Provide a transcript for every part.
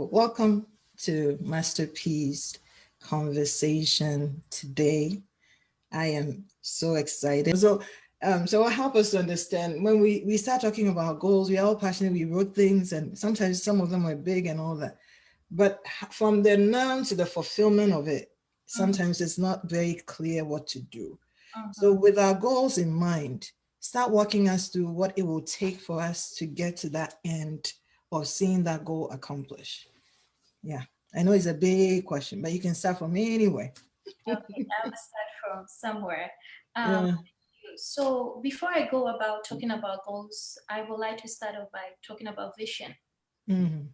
So welcome to Masterpiece Conversation today. I am so excited. So help us to understand when we start talking about goals, we are all passionate, we wrote things and sometimes some of them are big and all that. But from the noun to the fulfillment of it, sometimes it's not very clear what to do. So with our goals in mind, start walking us through what it will take for us to get to that end of seeing that goal accomplished. Yeah, I know it's a big question, but you can start from anywhere. Okay, I will start from somewhere. Um, Yeah. so before I go about talking about goals, I would like to start off by talking about vision, Mm-hmm.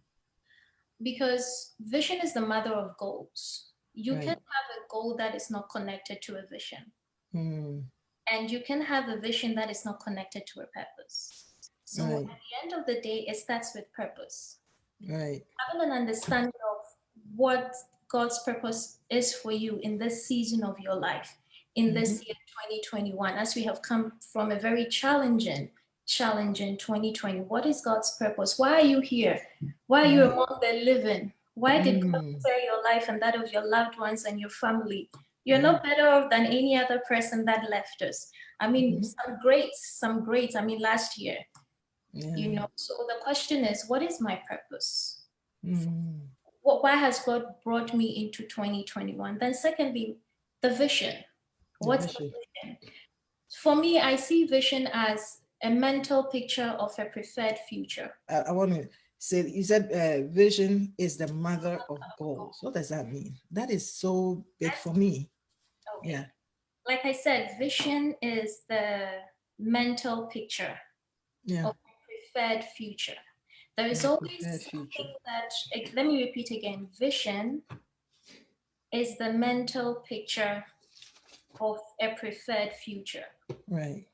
because vision is the mother of goals. You can Right. have a goal that is not connected to a vision, Mm. and you can have a vision that is not connected to a purpose. So at Right. the end of the day, it starts with purpose. Right. Having an understanding of what God's purpose is for you in this season of your life, in Mm-hmm. this year 2021, as we have come from a very challenging 2020. What is God's purpose? Why are you here? Why are you Right. among the living? Why did God Mm. spare your life and that of your loved ones and your family? You're Yeah. not better off than any other person that left us. I mean, Mm-hmm. some greats. I mean, last year, Yeah. So the question is, what is my purpose? Mm. Why has God brought me into 2021? Then secondly, the vision. The What's the vision. vision? For me, I see vision as a mental picture of a preferred future. I want to say, you said vision is the mother of goals. What does that mean? That is so big for me. Okay. Yeah. Like I said, vision is the mental picture Yeah. of a preferred future. There is The always preferred future. something that, let me repeat again, vision is the mental picture of a preferred future. Right.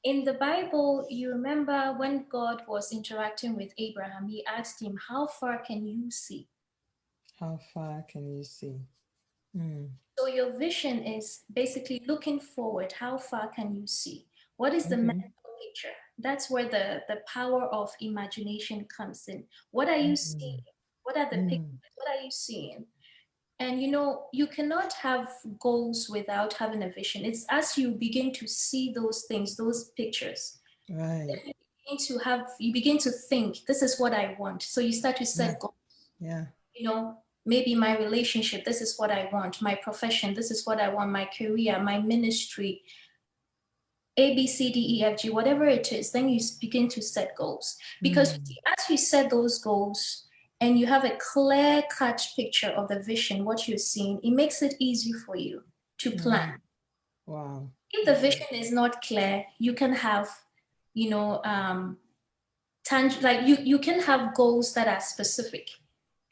In the Bible, you remember when God was interacting with Abraham, he asked him, how far can you see? How far can you see? Mm. So your vision is basically looking forward. How far can you see? What is the Okay. mental picture? That's where the power of imagination comes in. What are you seeing? Mm. What are the Mm. pictures? What are you seeing? And you cannot have goals without having a vision. It's as you begin to see those things, those pictures, Right. you begin to think, this is what I want. So you start to Yeah. set goals. Yeah. Maybe my relationship, this is what I want. My profession, this is what I want. My career, my ministry, A, B, C, D, E, F, G, whatever it is. Then you begin to set goals. Because Mm. as you set those goals and you have a clear cut picture of the vision, what you're seeing, it makes it easy for you to Mm. plan. Wow. If the vision is not clear, you can have, you know, like you can have goals that are specific.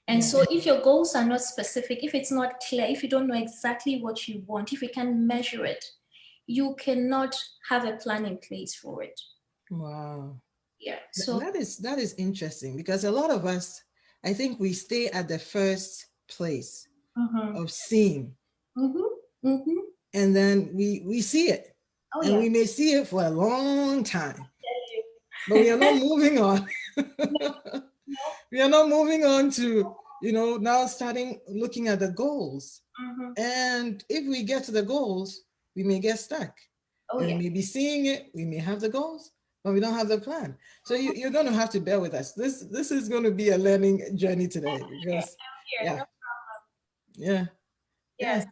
And Yeah. so if your goals are not specific, if it's not clear, if you don't know exactly what you want, if you can measure it, you cannot have a plan in place for it. Wow. Yeah. So That is interesting because a lot of us, I think we stay at the first place mm-hmm, of seeing, mm-hmm, mm-hmm. and then we see it, Oh and yeah. we may see it for a long time, but we are not moving on. No. We are not moving on to, now starting looking at the goals. Mm-hmm. And if we get to the goals, we may get stuck. Oh We yeah. may be seeing it, we may have the goals, but we don't have the plan. So you're going to have to bear with us. This is going to be a learning journey today because, I'm here. yeah, No. yeah, Yeah. yeah. So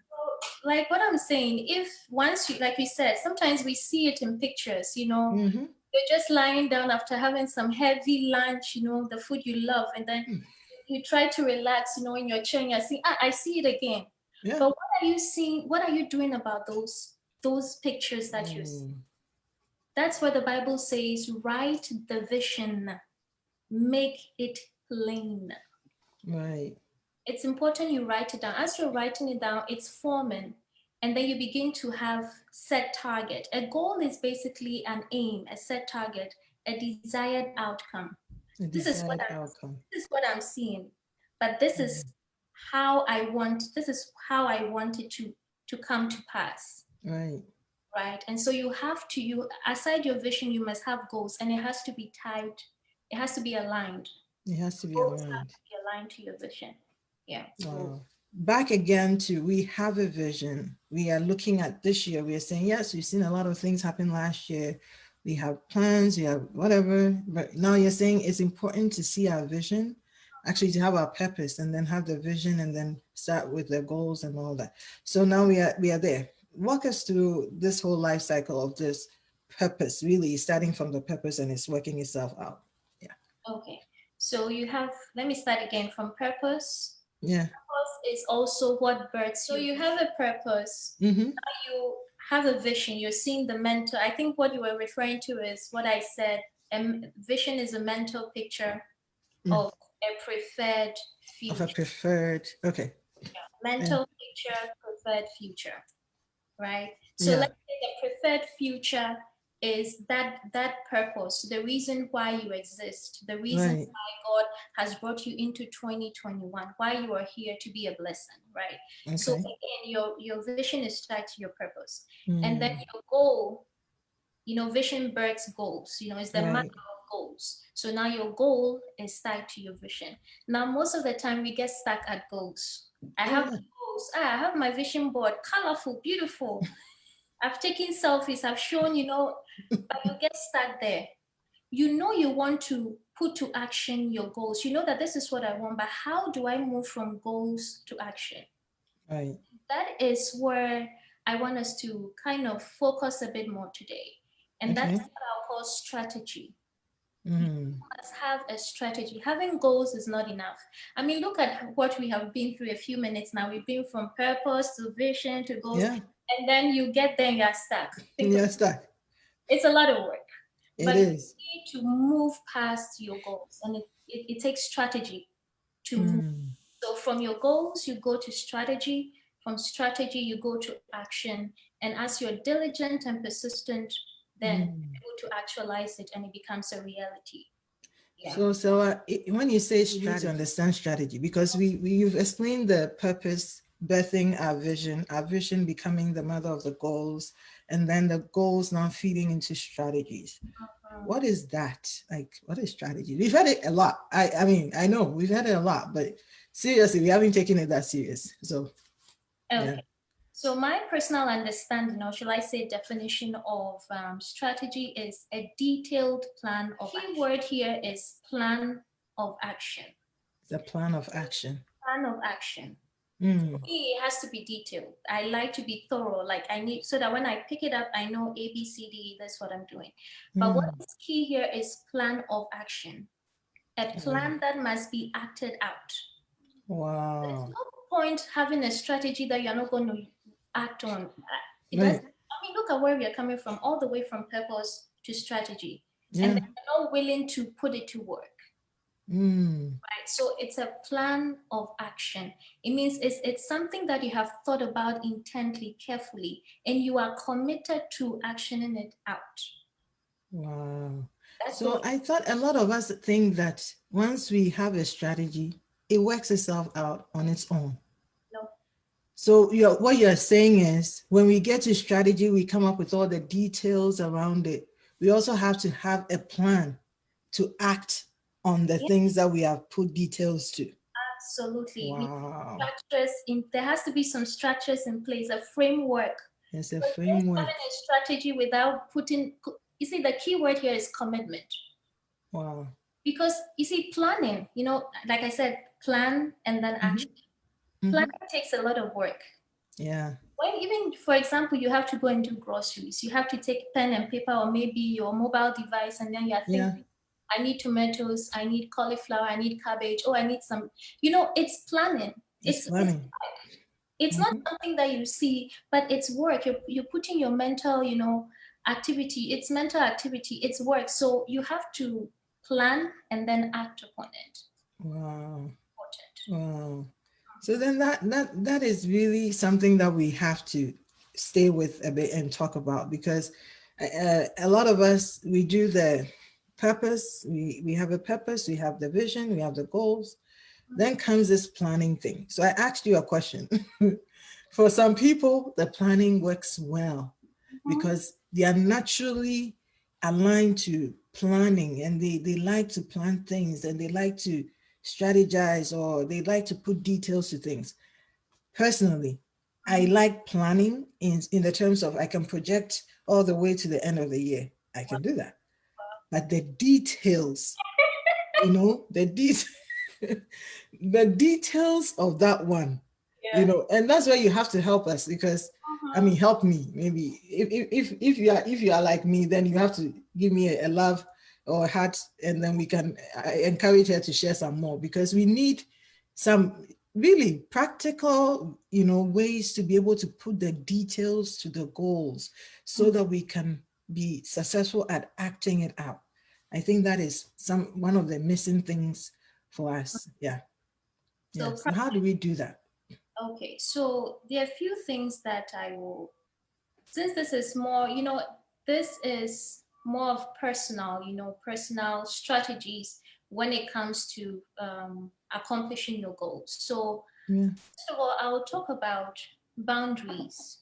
like what I'm saying, if once you, like we said, sometimes we see it in pictures, Mm-hmm. you're just lying down after having some heavy lunch, the food you love, and then you try to relax, in your chair and you're saying, I see it again. Yeah. But what are you seeing? What are you doing about those pictures that you see? Mm. That's what the Bible says, write the vision, make it plain. Right. It's important you write it down. As you're writing it down, it's forming. And then you begin to have set target. A goal is basically an aim, a set target, a desired outcome. The This is what desired I'm outcome. this is what I'm seeing. But Mm. this is how I want it to come to pass. Right. Right. And so you aside your vision, you must have goals, and it has to be tied, it has to be aligned. It has to be Goals have aligned. to be aligned to your vision. Yeah. Wow. Back again to, we have a vision. We are looking at this year. We are saying, yes, we've seen a lot of things happen last year. We have plans, we have whatever. But now you're saying it's important to see our vision, actually to have our purpose, and then have the vision, and then start with the goals and all that. So now we are there. Walk us through this whole life cycle of this purpose, really starting from the purpose and it's working itself out. Yeah. Okay. So you have, let me start again from purpose. Yeah. Purpose is also what births. So you have a purpose. Mm-hmm. Now you have a vision. You're seeing the mental. I think what you were referring to is what I said. Vision is a mental picture of a preferred Of a future. preferred, okay. Mental picture, preferred future, right? So Yeah. let's say the preferred future is that purpose, the reason why you exist, the reason Right. why God has brought you into 2021, why you are here to be a blessing, right? So Okay. again, your vision is tied to your purpose, and then Mm. your goal, vision births goals, is the mother Right. of goals. So now your goal is tied to your vision. Now, most of the time we get stuck at goals. I Oh have yeah. goals. I have my vision board, colorful, beautiful. I've taken selfies, I've shown, but you get stuck there. You want to put to action your goals. You know that this is what I want, but how do I move from goals to action? Right. That is where I want us to kind of focus a bit more today. And that's Okay. what I'll call strategy. You Mm. must have a strategy. Having goals is not enough. I mean, look at what we have been through a few minutes now. We've been from purpose to vision to goals, Yeah. and then you get there and you're stuck. You're stuck. It's a lot of work, It but you is. need to move past your goals, and it takes strategy to move. Mm. So from your goals, you go to strategy. From strategy, you go to action. And as you're diligent and persistent, then Mm. you're able to actualize it and it becomes a reality. Yeah. When you say strategy, we need to understand strategy, because you've explained the purpose, birthing our vision becoming the mother of the goals, and then the goals now feeding into strategies. What is that? Like, what is strategy? We've had it a lot. I mean, I know we've had it a lot, but seriously, we haven't taken it that serious. So, Okay. yeah. So my personal understanding, or shall I say definition of strategy, is a detailed plan of action. Key word here is plan of action. The plan of action. Plan of action. Mm. It has to be detailed. I like to be thorough. Like I need, so that when I pick it up, I know A, B, C, D, that's what I'm doing. But what is key here is plan of action. A plan that must be acted out. There's Wow. no point having a strategy that you're not going to act on. It does. Right. I mean, look at where we are coming from, all the way from purpose to strategy, Yeah. and they're not willing to put it to work. Mm. Right. So it's a plan of action. It means it's something that you have thought about intently, carefully, and you are committed to actioning it out. Wow. That's So what. I thought a lot of us think that once we have a strategy, it works itself out on its own. No. So what you're saying is, when we get to strategy, we come up with all the details around it. We also have to have a plan to act on the things that we have put details to. Absolutely. Wow. There has to be some structures in place, a framework. It's a But framework. having a strategy without putting, you see, the key word here is commitment. Wow. Because you see, planning, like I said, plan and then action. Planning takes a lot of work. Yeah. When even, for example, you have to go and do groceries, you have to take pen and paper or maybe your mobile device, and then you're thinking, I need tomatoes, I need cauliflower, I need cabbage, oh, I need some, it's planning. It's planning. It's not something that you see, but it's work. You're putting your mental, activity. It's mental activity. It's work. So you have to plan and then act upon it. Wow. Important. Wow. So then that is really something that we have to stay with a bit and talk about, because a lot of us, we do the purpose, we have a purpose, we have the vision, we have the goals. Then comes this planning thing. So I asked you a question. For some people, the planning works well because they are naturally aligned to planning, and they like to plan things, and they like to strategize, or they like to put details to things. Personally, I like planning in the terms of I can project all the way to the end of the year. I can do that. But the details, the details of that one, Yeah. and that's where you have to help us, because help me. Maybe if you are like me, then you have to give me a love or a heart, and then we can encourage her to share some more, because we need some really practical, ways to be able to put the details to the goals, so that we can be successful at acting it out. I think that is one of the missing things for us. Yeah. Yeah. So, So how do we do that? okay, so there are a few things that I will, since this is more, this is more of personal, personal strategies when it comes to accomplishing your goals. So, Yeah. first of all, I will talk about boundaries.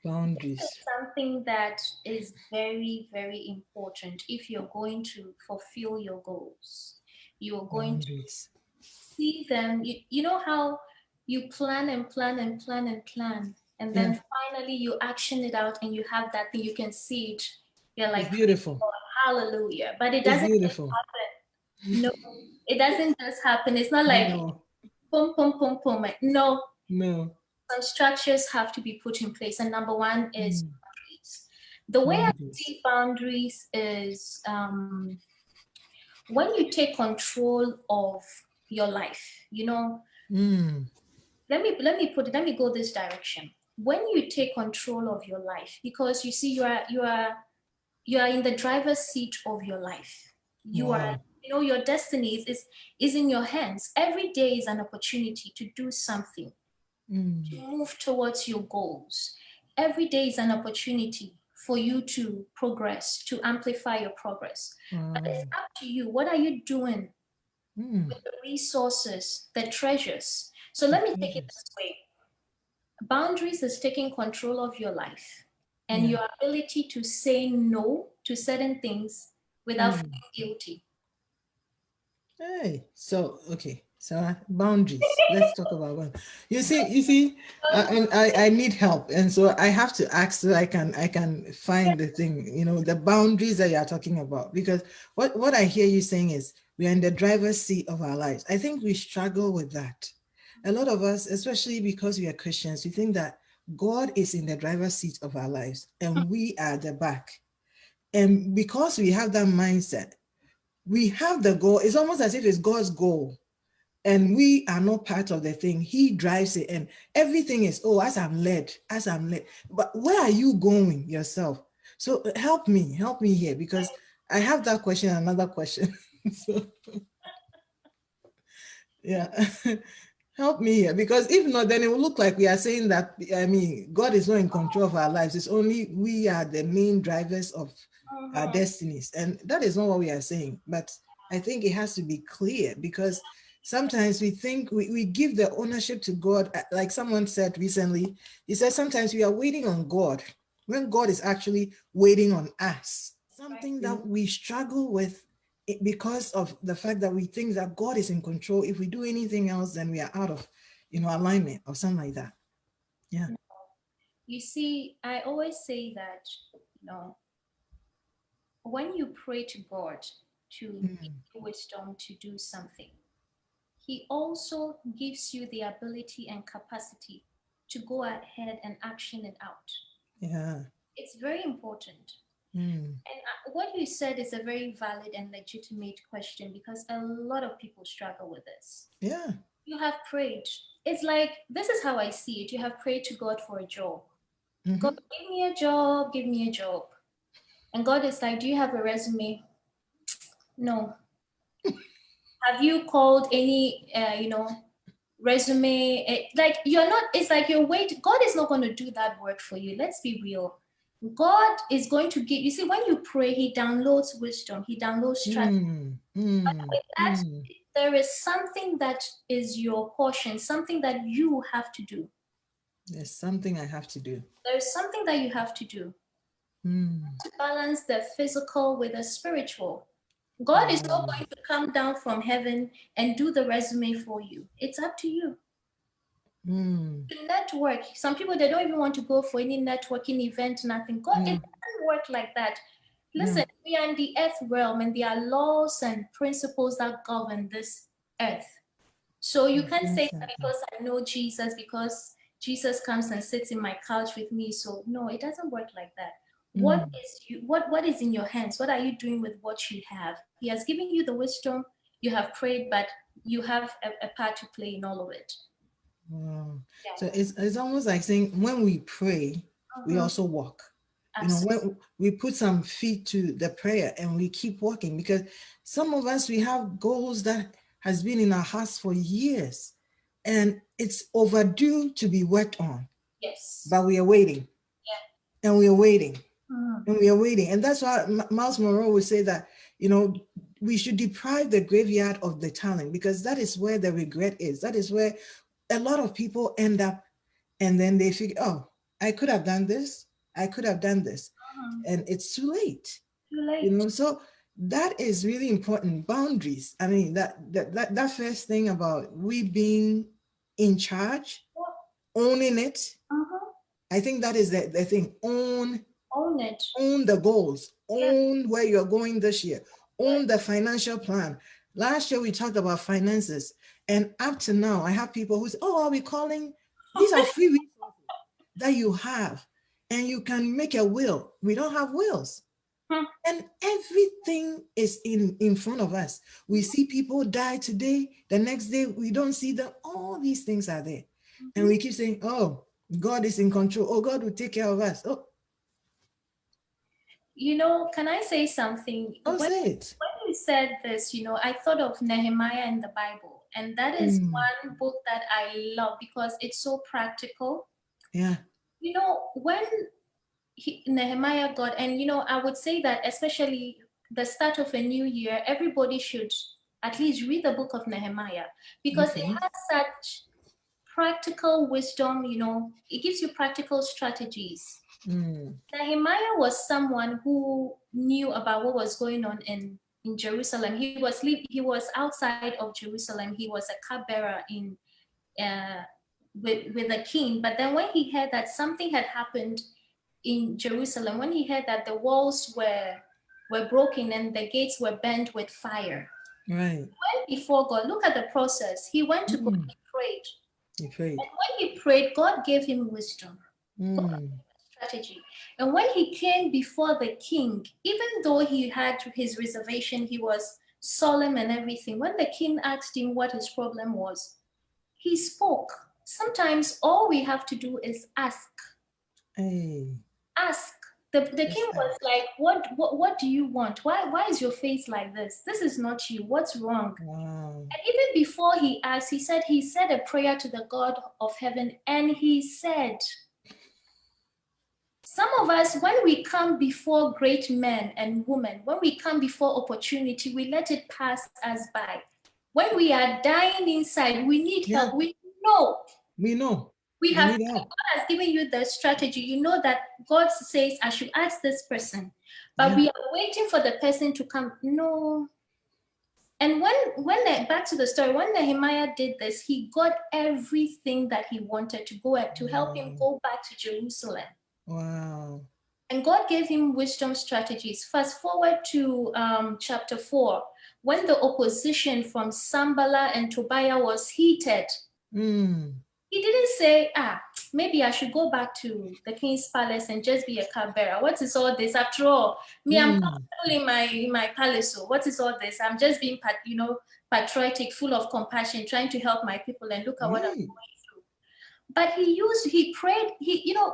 Boundaries. Something that is very, very important if you're going to fulfill your goals. You're going to Boundaries. see them. You know how you plan and plan and plan and plan, and Yeah. then finally you action it out and you have that thing, you can see it. You're It's like, beautiful. hallelujah. But it It's doesn't just beautiful. happen. No, it doesn't just happen. It's not like No. boom, boom, boom, boom. No, No. some structures have to be put in place. And number one is boundaries. The way I Boundaries. see boundaries is when you take control of your life, let me go this direction. When you take control of your life, because you see you are in the driver's seat of your life. You are, Wow. your destiny is in your hands. Every day is an opportunity to do something, to move towards your goals. Every day is an opportunity for you to progress, to amplify your progress. But it's Wow. up to you. What are you doing Mm. with the resources, the treasures? So The let me take it treasures. this way. Boundaries is taking control of your life and Yeah. your ability to say no to certain things without Mm. feeling guilty. Hey, so okay, so boundaries. Let's talk about one. You see, and I need help, and so I have to ask so I can find the thing. The boundaries that you are talking about, because what I hear you saying is we are in the driver's seat of our lives. I think we struggle with that. A lot of us, especially because we are Christians, we think that God is in the driver's seat of our lives and we are at the back. And because we have that mindset, we have the goal. It's almost as if it's God's goal and we are not part of the thing. He drives it, and everything is, oh, as I'm led. But where are you going yourself? So help me here, because I have that question, another question. So yeah. Help me here, because if not, then it will look like we are saying that, God is not in control of our lives. It's only we are the main drivers of our destinies. And that is not what we are saying. But I think it has to be clear, because sometimes we think we give the ownership to God. Like someone said recently, he said sometimes we are waiting on God when God is actually waiting on us. Something that we struggle with, because of the fact that we think that God is in control. If we do anything else, then we are out of, alignment or something like that. Yeah. You see, I always say that, you know, when you pray to God to give you wisdom to do something, He also gives you the ability and capacity to go ahead and action it out. Yeah. It's very important. Mm. And what you said is a very valid and legitimate question, because a lot of people struggle with this. Yeah. You have prayed. It's like, this is how I see it. You have prayed to God for a job. God, give me a job, give me a job. And God is like, do you have a resume? No. Have you called any, resume? Like, you're not, it's like you're waiting. God is not going to do that work for you. Let's be real. God is going to give, you see, when you pray, He downloads wisdom, He downloads strategy. But with that, there is something that is your portion, something that you have to do. There's something I have to do. There's something that you have to do. To balance the physical with the spiritual. God is not going to come down from heaven and do the resume for you. It's up to you. To network. Some people, they don't even want to go for any networking event, nothing. God, it doesn't work like that. Listen, we are in the earth realm, and there are laws and principles that govern this earth. So you can't say that because I know Jesus, because Jesus comes and sits in my couch with me. So no, it doesn't work like that. What is in your hands? What are you doing with what you have? He has given you the wisdom, you have prayed, but you have a part to play in all of it. Wow. Yeah. So it's almost like saying when we pray, we also walk. Absolutely. You know, when we put some feet to the prayer and we keep walking, because some of us, we have goals that has been in our hearts for years and it's overdue to be worked on. Yes. But we are waiting. Yeah. And we are waiting. And we are waiting. And that's why Miles Monroe would say that, you know, we should deprive the graveyard of the talent, because that is where the regret is. That is where a lot of people end up, and then they figure, oh, I could have done this. I could have done this. And it's too late. Too late. You know, so that is really important. Boundaries. I mean, that first thing about we being in charge, owning it. I think that is the thing. Own it. Own the goals. Own where you're going this year. Own the financial plan. Last year we talked about finances, and up to now I have people who say, oh, are we calling? These are free resources that you have, and you can make a will. We don't have wills. And everything is in front of us. We see people die today, the next day we don't see them. All these things are there. And we keep saying, oh, God is in control. Oh, God will take care of us. Oh. You know, can I say something? Say it. When you said this, you know, I thought of Nehemiah in the Bible. And that is one book that I love because it's so practical. Yeah. You know, when Nehemiah got, and, you know, I would say that especially the start of a new year, everybody should at least read the book of Nehemiah, because it has such practical wisdom. You know, it gives you practical strategies. Nehemiah was someone who knew about what was going on in Jerusalem. He was outside of Jerusalem. He was a cupbearer in with the king. But then when he heard that something had happened in Jerusalem, when he heard that the walls were broken and the gates were burned with fire, right, he went before God. Look at the process. He went to God and he prayed. He prayed. And when he prayed, God gave him wisdom. Strategy. And when he came before the king, even though he had his reservation, he was solemn and everything. When the king asked him what his problem was, he spoke. Sometimes all we have to do is ask. Ask. The king was like, what do you want? Why is your face like this? This is not you. What's wrong? And even before he asked, he said a prayer to the God of heaven, and he said, some of us, when we come before great men and women, when we come before opportunity, we let it pass us by. When we are dying inside, we need help. We know. We have, God has given you the strategy. You know that God says, I should ask this person, but we are waiting for the person to come. No. And back to the story, when Nehemiah did this, he got everything that he wanted to help him go back to Jerusalem. Wow. And God gave him wisdom strategies. Fast forward to chapter 4, when the opposition from Sanballat and Tobiah was heated. He didn't say, maybe I should go back to the king's palace and just be a cupbearer. What is all this? After all, I'm comfortable in my palace. So what is all this? I'm just being, patriotic, full of compassion, trying to help my people, and look at what I'm going through. But he prayed.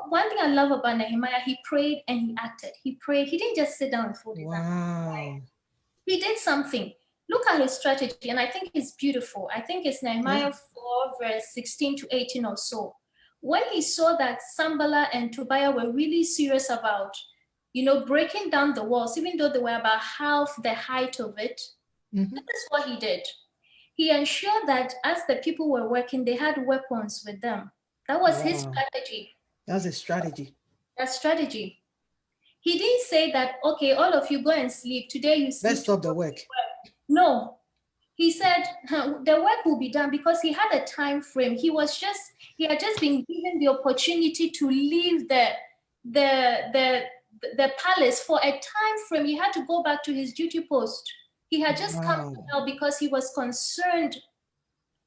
One thing I love about Nehemiah, he prayed and he acted. He prayed. He didn't just sit down and fold his hands. He did something. Look at his strategy, and I think it's beautiful. I think it's Nehemiah 4, verse 16 to 18 or so. When he saw that Sanballat and Tobiah were really serious about, breaking down the walls, even though they were about half the height of it, this is what he did. He ensured that as the people were working, they had weapons with them. That was his strategy. That's a strategy. That strategy. He didn't say that, okay, all of you go and sleep. Today you sleep. Let's stop the work. No. He said the work will be done because he had a time frame. He had just been given the opportunity to leave the palace for a time frame. He had to go back to his duty post. He had just come out because he was concerned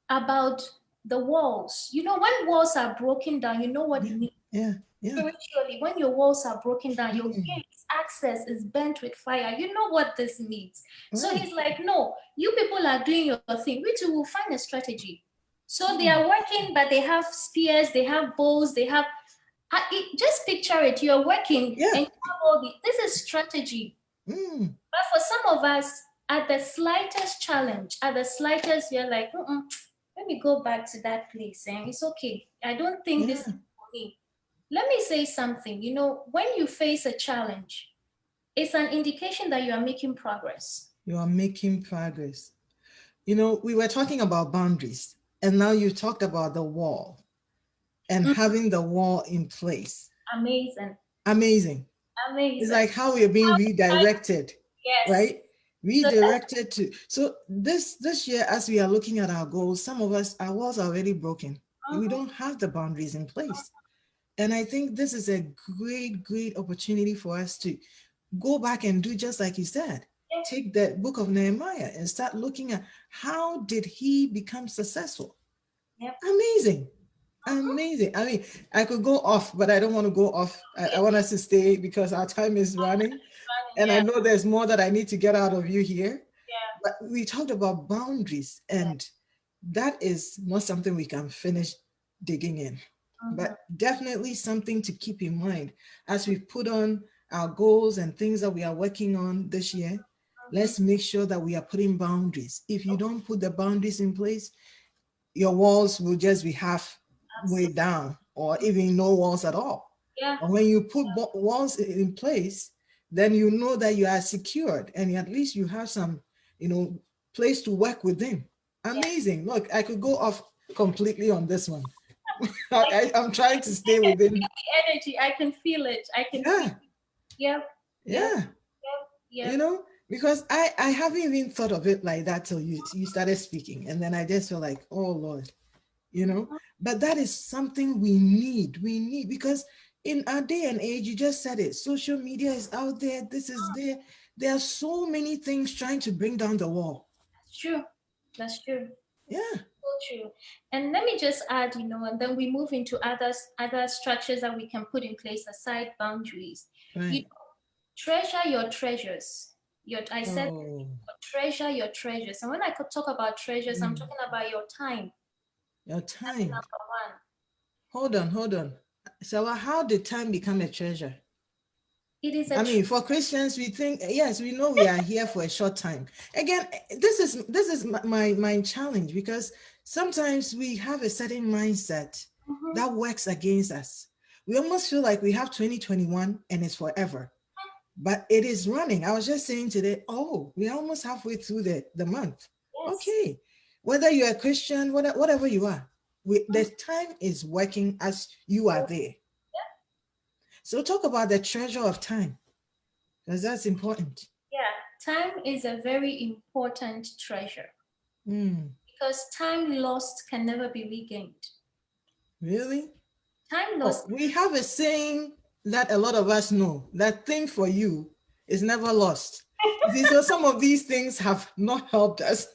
about the walls. You know, when walls are broken down, you know what it means. Yeah. Spiritually, when your walls are broken down, your gates access is burnt with fire. You know what this means. So he's like, no, you people are doing your thing. We too will find a strategy. So they are working, but they have spears, they have bows, they have. Just picture it. You're working and you have all this is strategy. But for some of us, at the slightest challenge, at the slightest, you're like, let me go back to that place. And it's okay. I don't think this is for me. Let me say something. You know, when you face a challenge, it's an indication that you are making progress. You are making progress. You know, we were talking about boundaries, and now you talked about the wall and having the wall in place. Amazing. It's like how we're being redirected, right? Redirected to. So this year, as we are looking at our goals, some of us, our walls are already broken. We don't have the boundaries in place. And I think this is a great opportunity for us to go back and do just like you said. Take the book of Nehemiah and start looking at how did he become successful? Amazing. I mean, I could go off, but I don't want to go off. I want us to stay because our time is running. And I know there's more that I need to get out of you here. But we talked about boundaries, and that is not something we can finish digging in. But definitely something to keep in mind as we put on our goals and things that we are working on this year. Let's make sure that we are putting boundaries. If you don't put the boundaries in place, your walls will just be halfway down or even no walls at all. And when you put walls in place, then you know that you are secured and at least you have some, place to work within. Amazing. Look, I could go off completely on this one. I'm trying to stay within the energy. I can feel it. I can feel it. Because I haven't even thought of it like that till you started speaking, and then I just feel like, oh Lord, but that is something we need because in our day and age, you just said it, social media is out there, this is there are so many things trying to bring down the wall. That's true. Yeah. True. And let me just add, and then we move into other structures that we can put in place aside boundaries. Treasure your treasures. Treasure your treasures. And when I could talk about treasures, I'm talking about your time. Your time. That's number one. Hold on. So how did time become a treasure? It is for Christians, we think, yes, we know we are here for a short time. Again, this is my challenge, because sometimes we have a certain mindset that works against us. We almost feel like we have 2021 and it's forever, but it is running. I was just saying today, we're almost halfway through the month. Yes. Okay, whether you're a Christian, whatever you are, the time is working as you are there. So talk about the treasure of time, because that's important. Yeah, time is a very important treasure. Because time lost can never be regained. Really? Time lost. We have a saying that a lot of us know, that thing for you is never lost. So some of these things have not helped us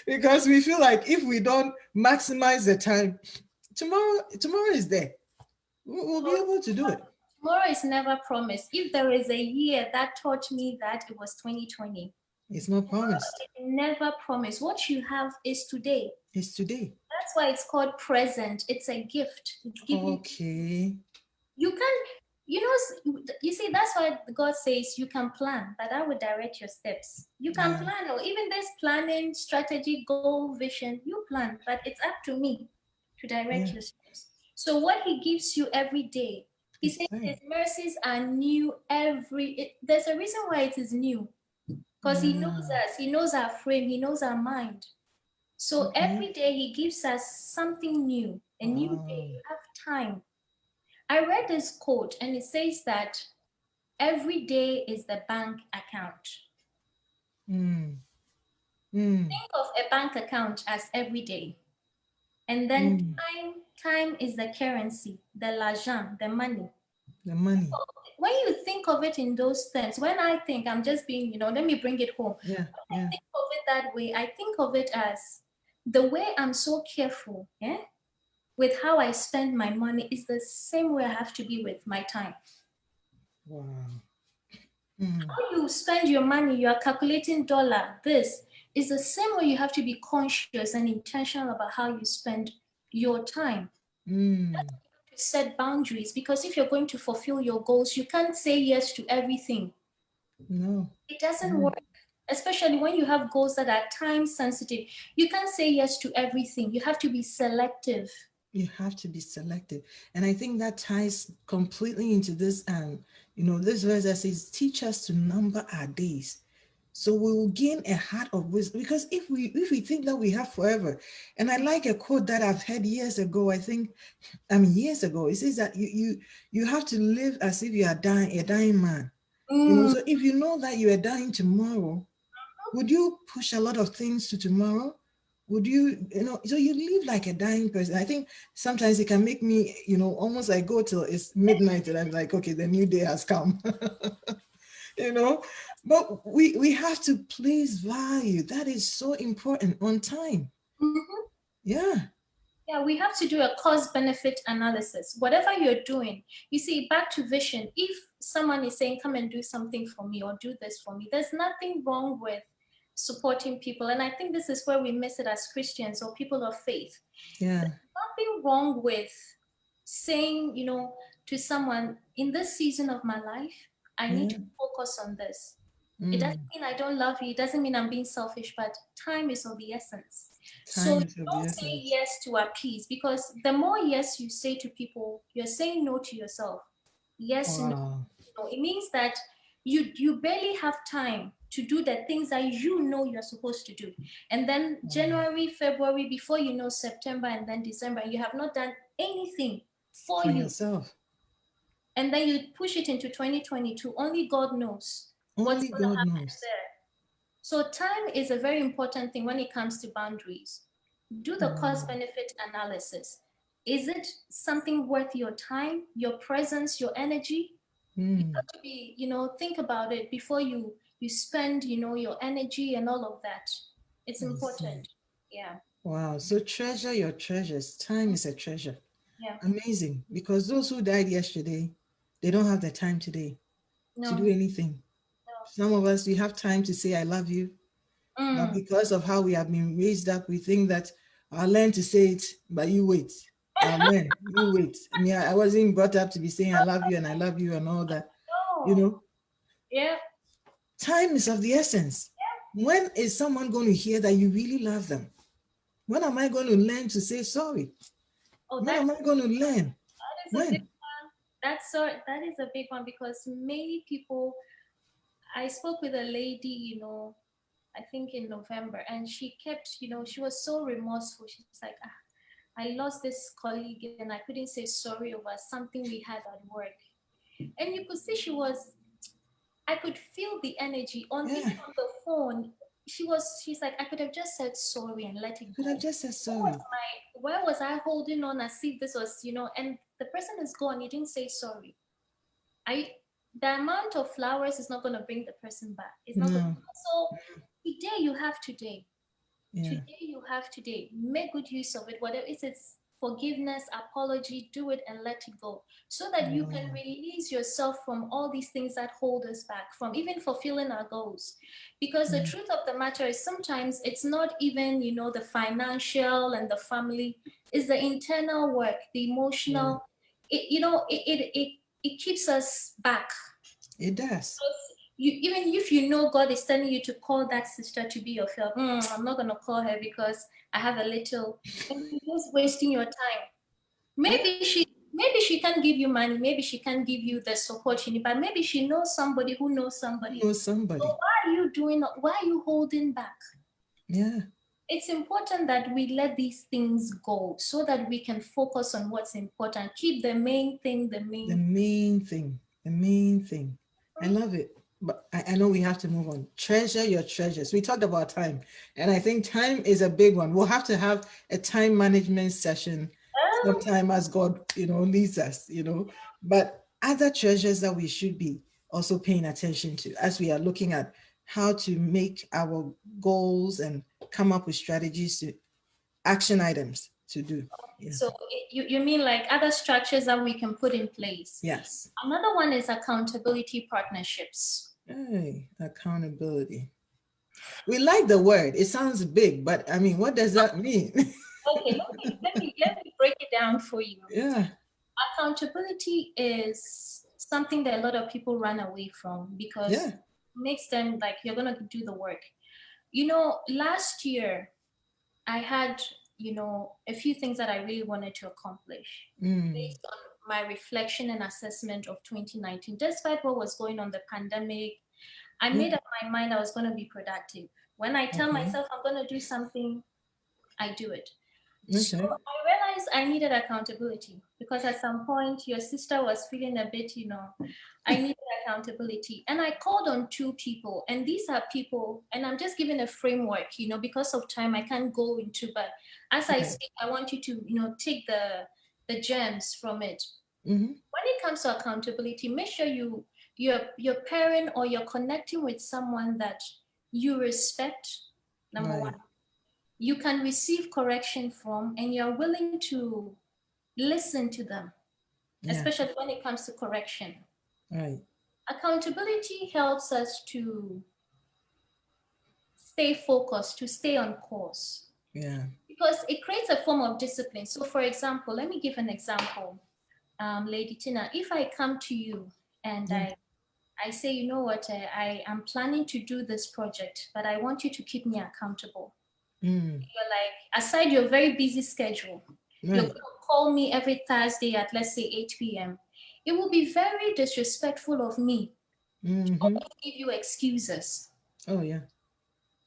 because we feel like if we don't maximize the time, tomorrow is there. We'll be able to do it. Tomorrow is never promised. If there is a year that taught me that, it was 2020. It's not promised. It's never promised. What you have is today. It's today. That's why it's called present. It's a gift. It's given. Okay. You can, you see, that's why God says you can plan, but I will direct your steps. You can plan, or even this planning, strategy, goal, vision, you plan, but it's up to me to direct your steps. So what he gives you every day, he says his mercies are new there's a reason why it is new. Because he knows us, he knows our frame, he knows our mind. So every day he gives us something new, a new day. You have time. I read this quote and it says that every day is the bank account. Mm. Mm. Think of a bank account as every day. And then Mm. time is the currency, the l'argent, the money. The money. When you think of it in those terms, when I think, I'm just being, let me bring it home. Yeah. When Yeah. I think of it that way, I think of it as the way I'm so careful, with how I spend my money is the same way I have to be with my time. Wow. Mm. How you spend your money, you are calculating dollar, this is the same way you have to be conscious and intentional about how you spend your time. Mm. To set boundaries, because if you're going to fulfill your goals, you can't say yes to everything. No. It doesn't work, especially when you have goals that are time sensitive. You can't say yes to everything. You have to be selective. You have to be selective. And I think that ties completely into this, this verse that says, teach us to number our days, so we will gain a heart of wisdom. Because if we think that we have forever, and I like a quote that I've heard years ago, years ago, it says that you have to live as if you are dying, a dying man. So if you know that you are dying tomorrow, would you push a lot of things to tomorrow? Would so you live like a dying person. I think sometimes it can make me, almost like go till it's midnight and I'm like, okay, the new day has come. But we have to place value. That is so important on time. Mm-hmm. Yeah. Yeah, we have to do a cost-benefit analysis. Whatever you're doing, you see, back to vision. If someone is saying, come and do something for me or do this for me, there's nothing wrong with supporting people. And I think this is where we miss it as Christians or people of faith. Yeah. There's nothing wrong with saying, to someone, in this season of my life, I need to focus on this. It doesn't mean I don't love you. It doesn't mean I'm being selfish, but time is of the essence. So Time is of the don't say essence. yes to appease, because the more yes you say to people, you're saying no to yourself. Yes, Wow. no. It means that you barely have time to do the things that you're supposed to do. And then January, February, before you know September and then December, you have not done anything for you. Yourself. And then you push it into 2022. Only God knows what's going to happen there. So time is a very important thing when it comes to boundaries. Do the cost-benefit analysis. Is it something worth your time, your presence, your energy? You have to be, think about it before you spend, your energy and all of that. It's important. Yeah. Wow. So treasure your treasures. Time is a treasure. Yeah. Amazing. Because those who died yesterday, they don't have the time today to do anything. Some of us, we have time to say, I love you. But because of how we have been raised up, we think that I'll learn to say it, but you wait. I'll learn. You wait. I wasn't brought up to be saying I love you and all that. Yeah. Time is of the essence. When is someone going to hear that you really love them? When am I going to learn to say sorry? When am I going to learn? When? That is a big one, because many people, I spoke with a lady, I think in November, and she kept, she was so remorseful. She's like, I lost this colleague and I couldn't say sorry over something we had at work. And you could see I could feel the energy even on the phone. She's like, I could have just said sorry and let it go. Could have just said sorry. Why was I holding on as if this was, and the person is gone, you didn't say sorry. The amount of flowers is not going to bring the person back. It's not going to. So today you have today. Yeah. Today you have today. Make good use of it. Whatever it's forgiveness, apology, do it and let it go, so that you can release yourself from all these things that hold us back from even fulfilling our goals. Because the truth of the matter is, sometimes it's not even, the financial and the family, it's the internal work, the emotional. It keeps us back. It does. Even if God is telling you to call that sister to be your help, I'm not going to call her because I have a little, and you're just wasting your time. Maybe she can give you money, maybe she can give you the support you need, but maybe she knows somebody who knows somebody. So why are you holding back? Yeah. it's important that we let these things go so that we can focus on what's important. Keep the main thing the The main. main thing, the main thing. I love it. But I know we have to move on. Treasure your treasures. We talked about time, and I think time is a big one. We'll have to have a time management session Oh, sometime as God, leads us, But other treasures that we should be also paying attention to as we are looking at how to make our goals and come up with strategies to action items to do. Yeah. so you mean like other structures that we can put in place? Yes. Another one is accountability partnerships. Hey, accountability. We like the word. It sounds big, but I mean, what does that mean? Okay, let me break it down for you. Yeah. Accountability is something that a lot of people run away from because Yeah. it makes them like you're gonna do the work. Last year I had, a few things that I really wanted to accomplish Mm. based on my reflection and assessment of 2019. Despite what was going on, the pandemic, I Yeah. made up my mind I was going to be productive. When I tell Okay. myself I'm going to do something, I do it. So Okay. I realized I needed accountability because at some point your sister was feeling a bit, I needed accountability. And I called on two people. And these are people, and I'm just giving a framework, because of time I can't go into, but as I Right. speak, I want you to, take the gems from it. Mm-hmm. When it comes to accountability, make sure you're pairing or you're connecting with someone that you respect, number one, Right. you can receive correction from, and you're willing to listen to them, Yeah. especially when it comes to correction. Right. Accountability helps us to stay focused, to stay on course, Yeah. because it creates a form of discipline. So, for example, let me give an example. Lady Tina, if I come to you and Yeah. I say, you know what, I am planning to do this project, but I want you to keep me accountable. Mm. You're like, aside your very busy schedule, you're Right. going to call me every Thursday at, let's say, 8 p.m. It will be very disrespectful of me Mm-hmm. to give you excuses. Oh, yeah.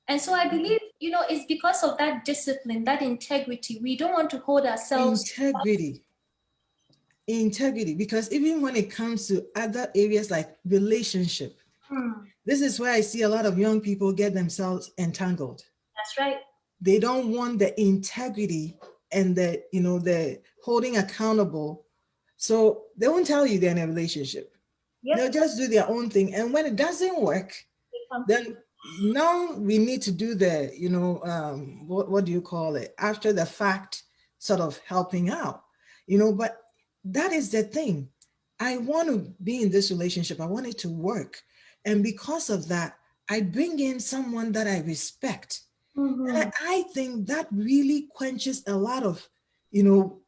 And so I believe, it's because of that discipline, that integrity. We don't want to hold ourselves. Integrity. Integrity. Because even when it comes to other areas like relationship, Hmm, this is where I see a lot of young people get themselves entangled. that's right. They don't want the integrity and the holding accountable. So they won't tell you they're in a relationship. They'll Yep. just do their own thing. And when it doesn't work, They come to then you. now we need to do the, what do you call it? After the fact sort of helping out, but that is the thing. I want to be in this relationship. I want it to work. And because of that, I bring in someone that I respect. Mm-hmm. I think that really quenches a lot of, you know,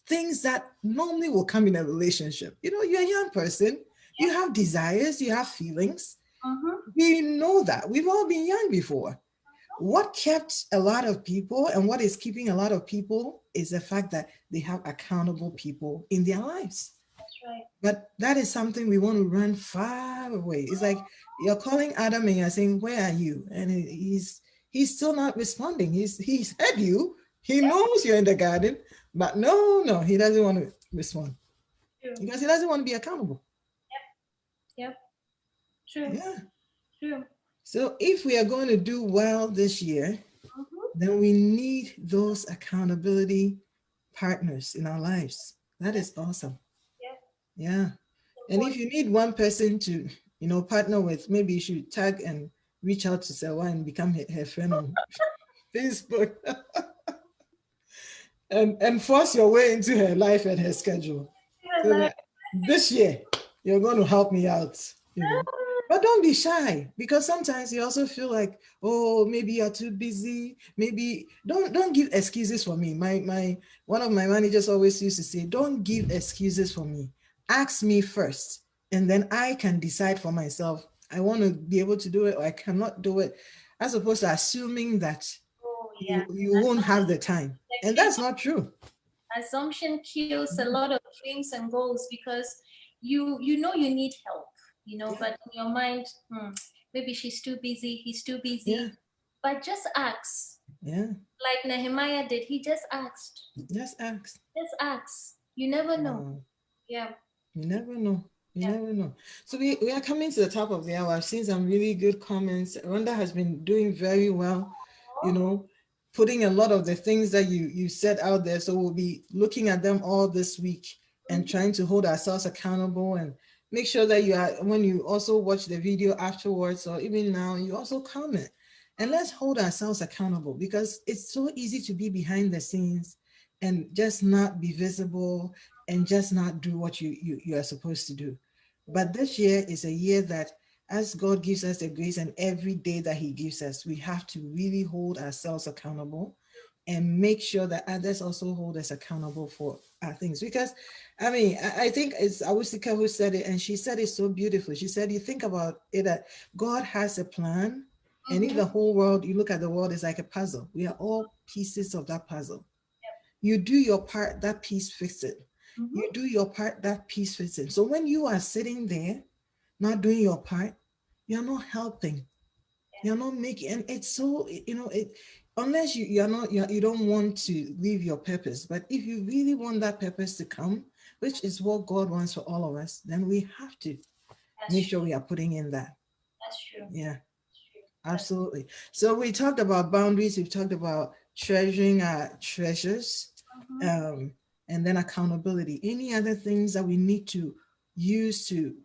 things that normally will come in a relationship. You're a young person, you have desires, you have feelings. Mm-hmm. We know that. We've all been young before. What kept a lot of people and what is keeping a lot of people is the fact that they have accountable people in their lives. That's right. But that is something we want to run far away. It's like you're calling Adam and you're saying, "Where are you?" And he's still not responding. He's heard you. He Yep. knows you're in the garden, but no, he doesn't want to respond True. because he doesn't want to be accountable. Yep. True. Yeah. True. So if we are going to do well this year, Mm-hmm. then we need those accountability partners in our lives. That Yep. is awesome. Yep. Yeah. And if Important. you need one person to, partner with, maybe you should tag and reach out to Serwaah and become her friend on Facebook and force your way into her life and her schedule. So that this year you're going to help me out. But don't be shy because sometimes you also feel like, oh, maybe you're too busy. Maybe don't give excuses for me. My one of my managers always used to say, don't give excuses for me. Ask me first, and then I can decide for myself. I want to be able to do it or I cannot do it, as opposed to assuming that Oh, yeah. you won't have the time. And that's not true. Assumption kills a lot of dreams and goals because you need help, Yeah, but in your mind, maybe she's too busy, he's too yeah, busy. But just ask. Yeah. Like Nehemiah did, he just asked. Just ask. Just ask. You never know. Wow. Yeah. You never know. You Yeah. never know. So we are coming to the top of the hour. I've seen some really good comments. Rhonda has been doing very well, you know, putting a lot of the things that you said out there. So we'll be looking at them all this week and trying to hold ourselves accountable and make sure that you are, when you also watch the video afterwards or even now, you also comment. And let's hold ourselves accountable because it's so easy to be behind the scenes and just not be visible and just not do what you are supposed to do. But this year is a year that as God gives us the grace and every day that he gives us, we have to really hold ourselves accountable and make sure that others also hold us accountable for our things. Because, I mean, I think it's Awusika who said it, and she said it so beautifully. She said, you think about it, that God has a plan, and in the whole world, you look at the world, it's like a puzzle. We are all pieces of that puzzle. You do your part, that piece fits it. You do your part, that piece fits it. So when you are sitting there, not doing your part, you're not helping. You're not making, and it's so, unless you're not, you don't want to leave your purpose. But if you really want that purpose to come, which is what God wants for all of us, then we have to make sure we are putting in that. That's true. Yeah, That's true. absolutely. So we talked about boundaries, we've talked about treasuring our treasures, um, and then accountability. Any other things that we need to use to,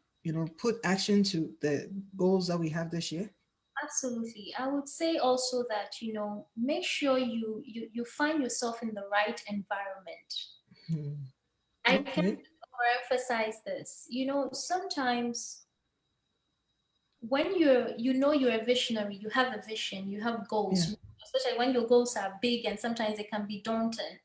put action to the goals that we have this year? Absolutely. I would say also that, make sure you find yourself in the right environment. Hmm. I can Okay. overemphasize this. Sometimes when you're a visionary, you have a vision, you have Yeah. goals, especially when your goals are big and sometimes they can be daunting.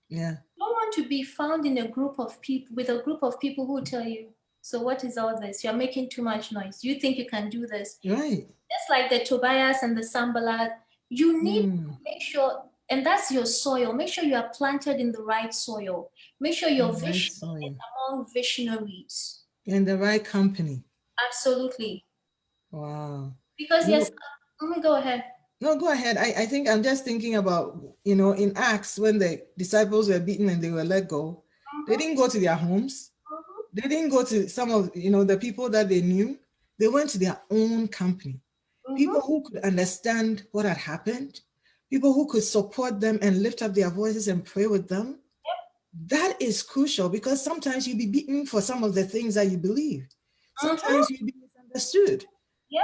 Yeah. You don't want to be found in a group of people with a group of people who tell you, so what is all this? You're making too much noise. Do you think you can do this? Right. Just like the Tobias and the Sambalat, you need to Hmm. make sure, and that's your soil. Make sure you are planted in the right soil. Make sure your Right vision is soil. among visionaries. In the right company. Absolutely. Wow. Because You yes, know, go ahead. no, go ahead. I think I'm just thinking about, in Acts when the disciples were beaten and they were let go, they Mhm, didn't go to their homes. mhm, They didn't go to some of, the people that they knew. They went to their own company. People mhm. who could understand what had happened, people who could support them and lift up their voices and pray with them. That is crucial because sometimes you'll be beaten for some of the things that you believe. Mhm. Sometimes you'll be misunderstood.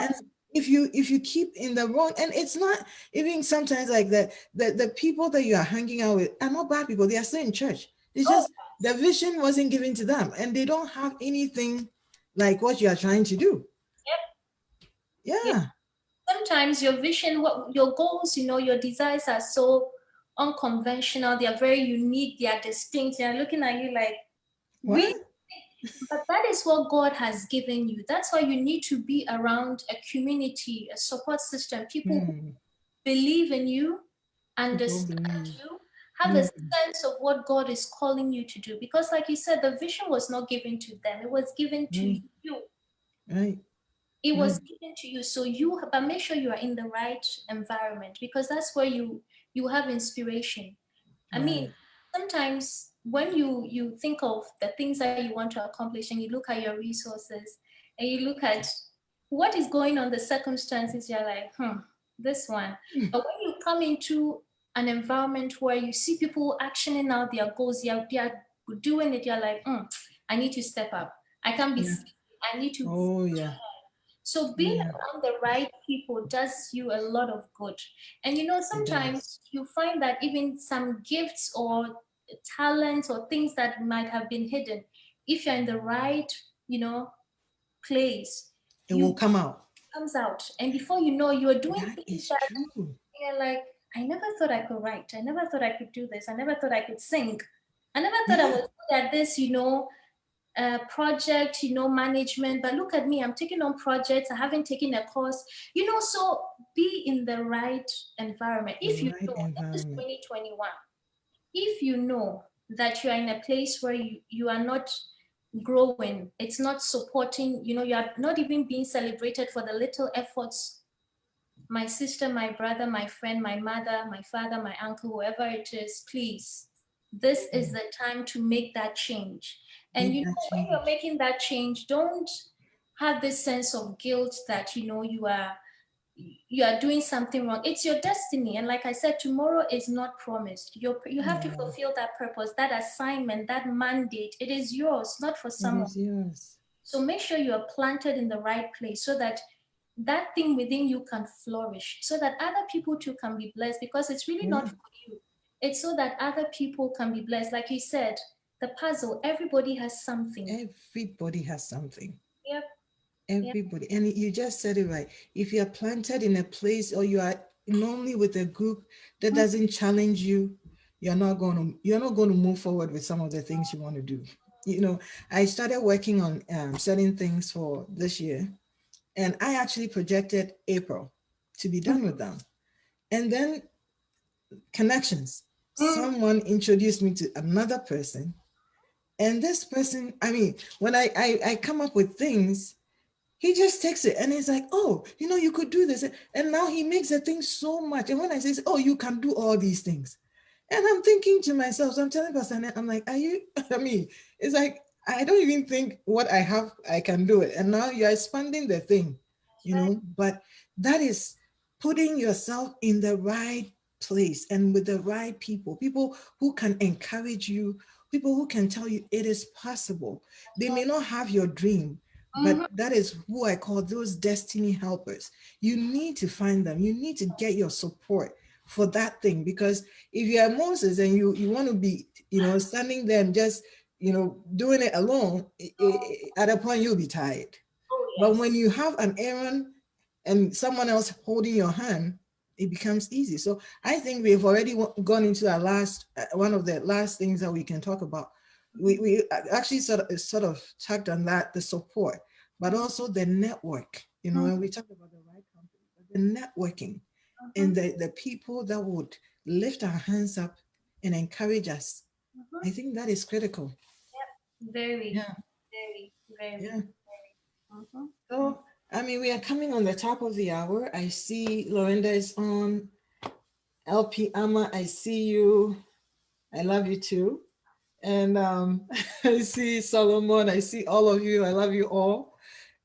And Yes. if you keep in the wrong, and it's not even sometimes like that, the people that you are hanging out with are not bad people. They are still in church. It's Oh, just the vision wasn't given to them and they don't have anything like what you are trying to do. yep. Yep. Yeah. Sometimes your vision, what your goals, your desires are so unconventional. They are very unique. They are distinct. They are looking at you like, really? What? But that is what God has given you. That's why you need to be around a community, a support system, people who Hmm. believe in you, People understand believe. you, have a Hmm. sense of what God is calling you to do. Because, like you said, the vision was not given to them, it was given to Right. you. Right. It was Right. given to you. So but make sure you are in the right environment because that's where you have inspiration. I Right. mean, sometimes when you think of the things that you want to accomplish and you look at your resources and you look at what is going on, the circumstances, you're like, this one. But when you come into an environment where you see people actioning out their goals, they are doing it, you're like, I need to step up. I can't be Yeah. sleeping. I need to. Oh yeah. So Oh being yeah. around the right people does you a lot of good. And It sometimes does. you find that even some gifts or talents or things that might have been hidden, if you're in the right, you know, place, It will you come out. comes out. And before you know, you're doing That things is that true. you're like, I never thought I could write. I never thought I could do this. I never thought I could sing. I never thought I Yeah. was good at this, project, management. But look at me, I'm taking on projects. I haven't taken a course, so be in the right environment. The If you right know, this is environment. 2021, if you know that you are in a place where you are not growing, it's not supporting, you are not even being celebrated for the little efforts my sister, my brother, my friend, my mother, my father, my uncle, whoever it is, please, this is the time to make that change. And Make that when you're change. making that change, don't have this sense of guilt that you are doing something wrong. It's your destiny. And like I said, tomorrow is not promised. You have to fulfill that purpose, that assignment, that mandate. It is yours, not for It someone. is yours. So make sure you are planted in the right place so that that thing within you can flourish, so that other people too can be blessed, because it's really not for you. It's so that other people can be blessed. Like you said, the puzzle, everybody has something. Everybody has something. Yep. Yep. Everybody. And you just said it right. If you are planted in a place or you are normally with a group that doesn't challenge you, you're not going to move forward with some of the things you want to do. I started working on certain things for this year, and I actually projected April to be done with them. And then connections. Someone introduced me to another person. And this person, I mean, when I come up with things, he just takes it and he's like, oh, you could do this. And now he makes the thing so much. And when I say, oh, you can do all these things. And I'm thinking to myself, so I'm telling Pastor Annette, I'm like, are you, I mean, it's like, I don't even think what I have, I can do it. And now you're expanding the thing, but that is putting yourself in the right place and with the right people who can encourage you, people who can tell you it is possible. They may not have your dream, but that is who I call those destiny helpers. You need to find them. You need to get your support for that thing, because if you are Moses and you want to be, standing there and just, doing it alone, at a point you'll be tired. Oh, But yes. when you have an Aaron and someone else holding your hand, it becomes easy. So I think we've already gone into our last, one of the last things that we can talk about. We actually sort of tagged on that, the support, but also the network, and we talked about the right company, but the networking and the people that would lift our hands up and encourage us. I think that is critical. Very, Yeah, very, very, yeah. very. So, I mean, we are coming on the top of the hour. I see Lorinda is on. LP Amma, I see you. I love you too. And I see Solomon. I see all of you. I love you all.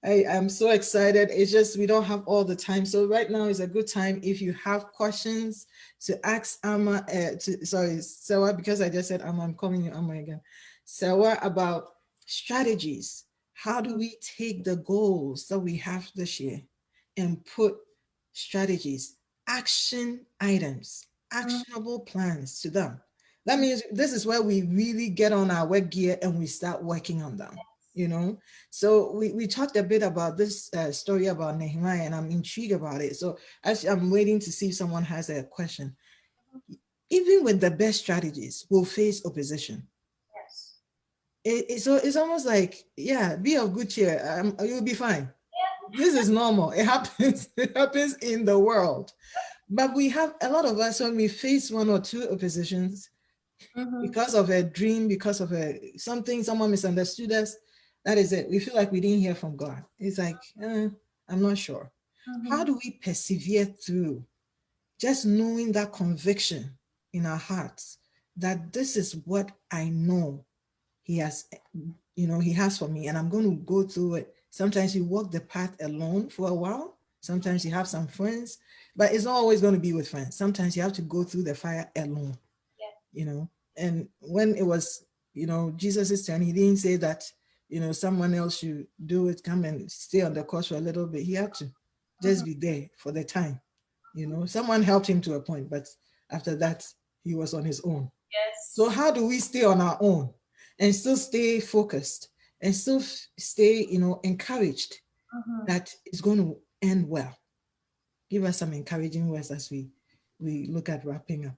I'm so excited. It's just we don't have all the time. So right now is a good time if you have questions to ask Amma, sorry, Serwaah, because I just said Amma, I'm calling you Amma again. Serwaah, about strategies. How do we take the goals that we have this year and put strategies, action items, actionable plans to them? That means this is where we really get on our work gear and we start working on them, you know? So we talked a bit about this story about Nehemiah, and I'm intrigued about it. So actually, I'm waiting to see if someone has a question. Even with the best strategies, we'll face opposition. Yes. So it's almost like, yeah, be of good cheer. You'll be fine. This is normal. It happens. It happens in the world. But we have a lot of us, when we face one or two oppositions, because of a dream, because of something, someone misunderstood us, that is it. We feel like we didn't hear from God. It's like, I'm not sure. How do we persevere through just knowing that conviction in our hearts that this is what I know he has, he has for me, and I'm going to go through it. Sometimes you walk the path alone for a while. Sometimes you have some friends, but it's not always going to be with friends. Sometimes you have to go through the fire alone, and when it was, Jesus's turn, he didn't say that, someone else should do it, come and stay on the course for a little bit. He had to just be there for the time. Someone helped him to a point, but after that, he was on his own. Yes. So how do we stay on our own and still stay focused and still stay, encouraged that it's going to end well? Give us some encouraging words as we look at wrapping up.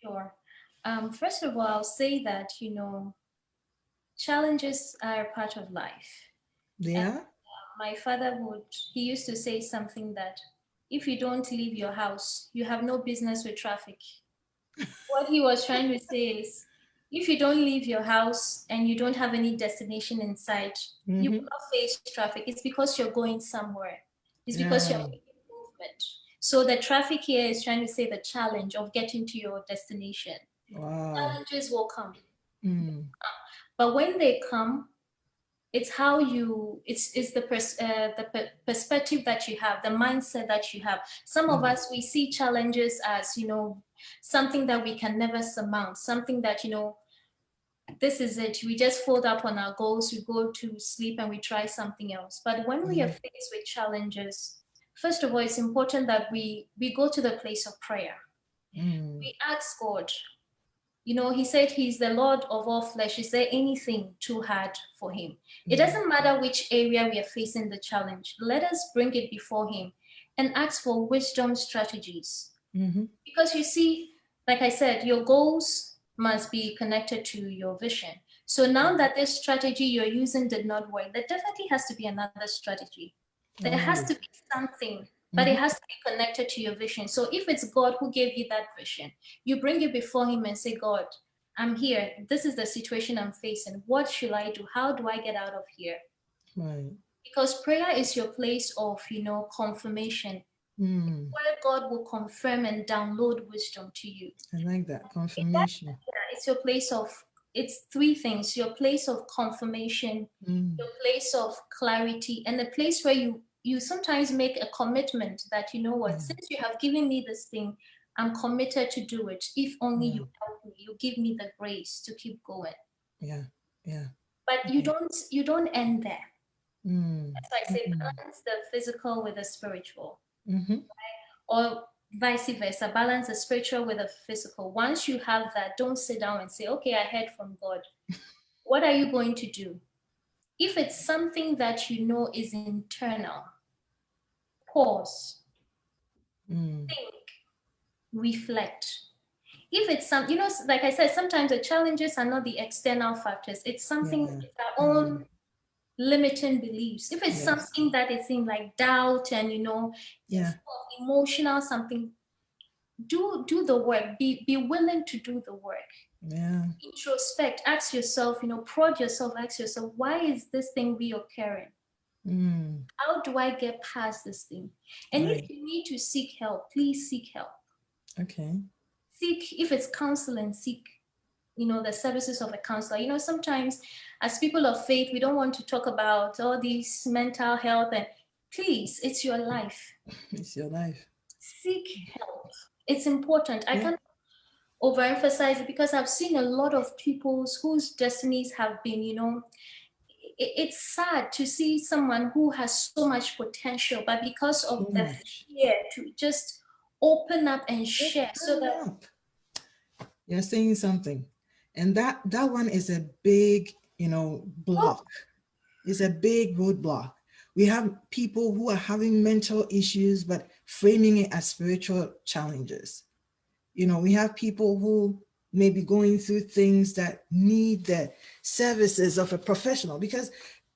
Sure. First of all, I'll say that, challenges are part of life. And Yeah. my father he used to say something that if you don't leave your house, you have no business with traffic. What he was trying to say is, if you don't leave your house and you don't have any destination in sight, you will not face traffic. It's because you're going somewhere. It's because you're Yeah. making movement. So the traffic here is trying to say the challenge of getting to your destination. Wow. Challenges will come. Mm. But when they come, it's how you, it's the perspective that you have, the mindset that you have. Some of us, we see challenges as, something that we can never surmount, something that, this is it. We just fold up on our goals, we go to sleep and we try something else. But when we are faced with challenges, first of all, it's important that we go to the place of prayer. We ask God. He said he's the Lord of all flesh. Is there anything too hard for him? It doesn't matter which area we are facing the challenge. Let us bring it before him and ask for wisdom strategies. Because you see, like I said, your goals must be connected to your vision. So now that this strategy you're using did not work, there definitely has to be another strategy. There has to be something, but it has to be connected to your vision. So if it's God who gave you that vision, you bring it before him and say, God, I'm here. This is the situation I'm facing. What should I do? How do I get out of here? Right. Because prayer is your place of, confirmation. Where God will confirm and download wisdom to you. I like that, confirmation. It's your place of, it's three things: your place of confirmation, your place of clarity, and the place where you sometimes make a commitment that, since you have given me this thing, I'm committed to do it. If only you help me, you give me the grace to keep going. Yeah. But you don't end there. As I say, balance the physical with the spiritual. Right? Or vice versa, balance the spiritual with the physical. Once you have that, don't sit down and say, okay, I heard from God. What are you going to do? If it's something that is internal, pause, think, reflect. If it's like I said, sometimes the challenges are not the external factors. It's something, it's our own limiting beliefs. If it's something that is in like doubt and, emotional something, do the work. Be willing to do the work. Introspect. Ask yourself, prod yourself. Ask yourself, why is this thing reoccurring? How do I get past this thing? And if you need to seek help, please seek help. Okay. Seek, if it's counseling, seek, the services of a counselor. Sometimes as people of faith, we don't want to talk about all these mental health, and please, it's your life. It's your life. Seek help. It's important. I can't overemphasize it because I've seen a lot of people whose destinies have been, it's sad to see someone who has so much potential, but because of the fear to just open up and share. You're saying something. And that one is a big, block. It's a big roadblock. We have people who are having mental issues, but framing it as spiritual challenges. We have people who may be going through things that need the services of a professional, because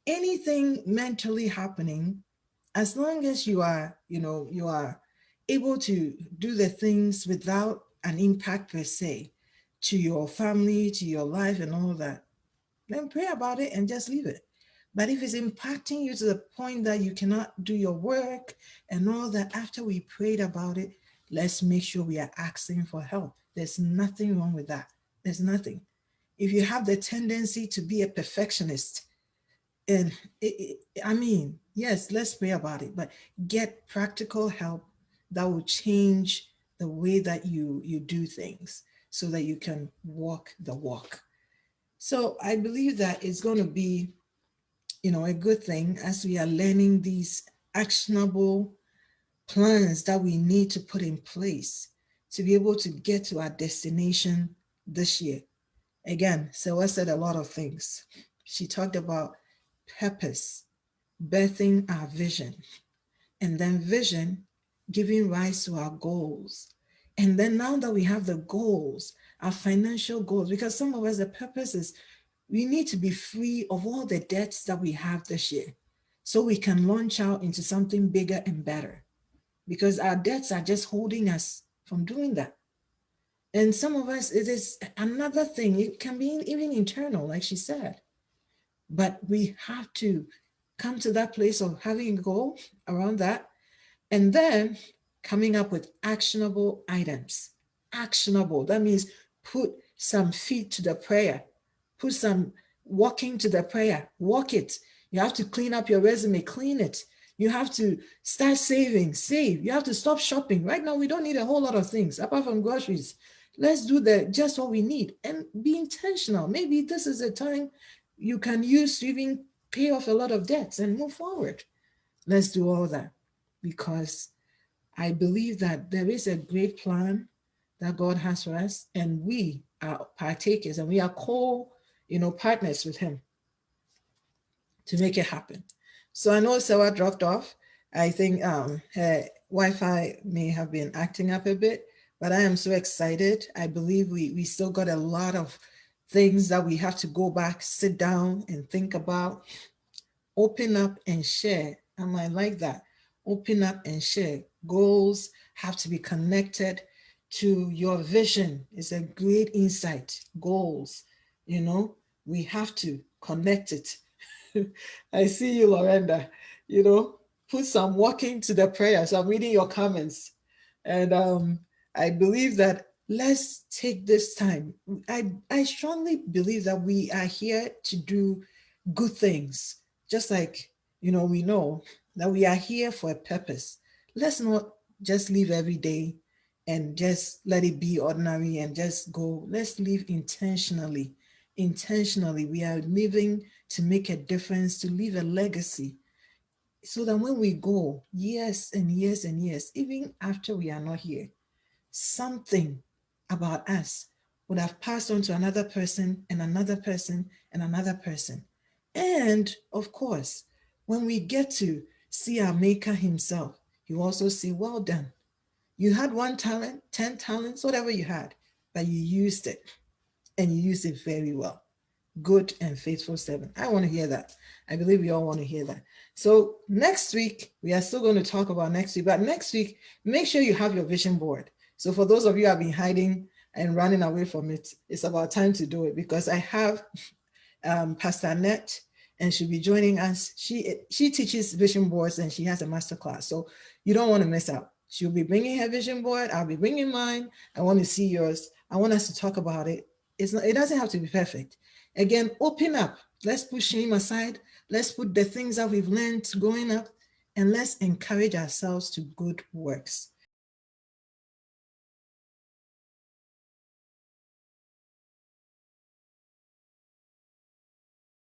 anything mentally happening, as long as you are able to do the things without an impact per se to your family, to your life and all that, then pray about it and just leave it. But if it's impacting you to the point that you cannot do your work and all that, after we prayed about it, let's make sure we are asking for help. There's nothing wrong with that. There's nothing. If you have the tendency to be a perfectionist, and yes, let's pray about it, but get practical help that will change the way that you do things so that you can walk the walk. So I believe that it's going to be, a good thing as we are learning these actionable plans that we need to put in place to be able to get to our destination this year. Again, Serwaah said a lot of things. She talked about purpose, birthing our vision, and then vision giving rise to our goals. And then now that we have the goals, our financial goals, because some of us, the purpose is we need to be free of all the debts that we have this year so we can launch out into something bigger and better, because our debts are just holding us from doing that. And some of us, it is another thing. It can be even internal, like she said. But we have to come to that place of having a goal around that. And then coming up with actionable items. Actionable, that means put some feet to the prayer, put some walking to the prayer, walk it. You have to clean up your resume, clean it. You have to start saving, save. You have to stop shopping. Right now, we don't need a whole lot of things apart from groceries. Let's do just what we need and be intentional. Maybe this is a time you can use to even pay off a lot of debts and move forward. Let's do all that, because I believe that there is a great plan that God has for us, and we are partakers and we are partners with Him to make it happen. So I know Serwaah dropped off. I think her Wi-Fi may have been acting up a bit, but I am so excited. I believe we still got a lot of things that we have to go back, sit down and think about, open up and share. And I like that. Open up and share. Goals have to be connected to your vision. It's a great insight. Goals, we have to connect it. I see you, Lorenda. Put some walking to the prayer. So I'm reading your comments. And I believe that let's take this time. I strongly believe that we are here to do good things. Just like, we know that we are here for a purpose. Let's not just live every day and just let it be ordinary and just go. Let's live intentionally. Intentionally, we are living to make a difference, to leave a legacy, so that when we go years and years and years, even after we are not here, something about us would have passed on to another person and another person and another person. And of course, when we get to see our Maker Himself, you also see, well done. You had 1 talent, 10 talents, whatever you had, but you used it, and you used it very well. Good and faithful servant. I want to hear that. I believe we all want to hear that. So next week, we are still going to talk about next week, but next week, make sure you have your vision board. So for those of you who have been hiding and running away from it, it's about time to do it, because I have Pastor Annette, and she'll be joining us. She teaches vision boards and she has a masterclass. So you don't want to miss out. She'll be bringing her vision board. I'll be bringing mine. I want to see yours. I want us to talk about it. It doesn't have to be perfect. Again, open up. Let's put shame aside. Let's put the things that we've learned growing up, and let's encourage ourselves to good works.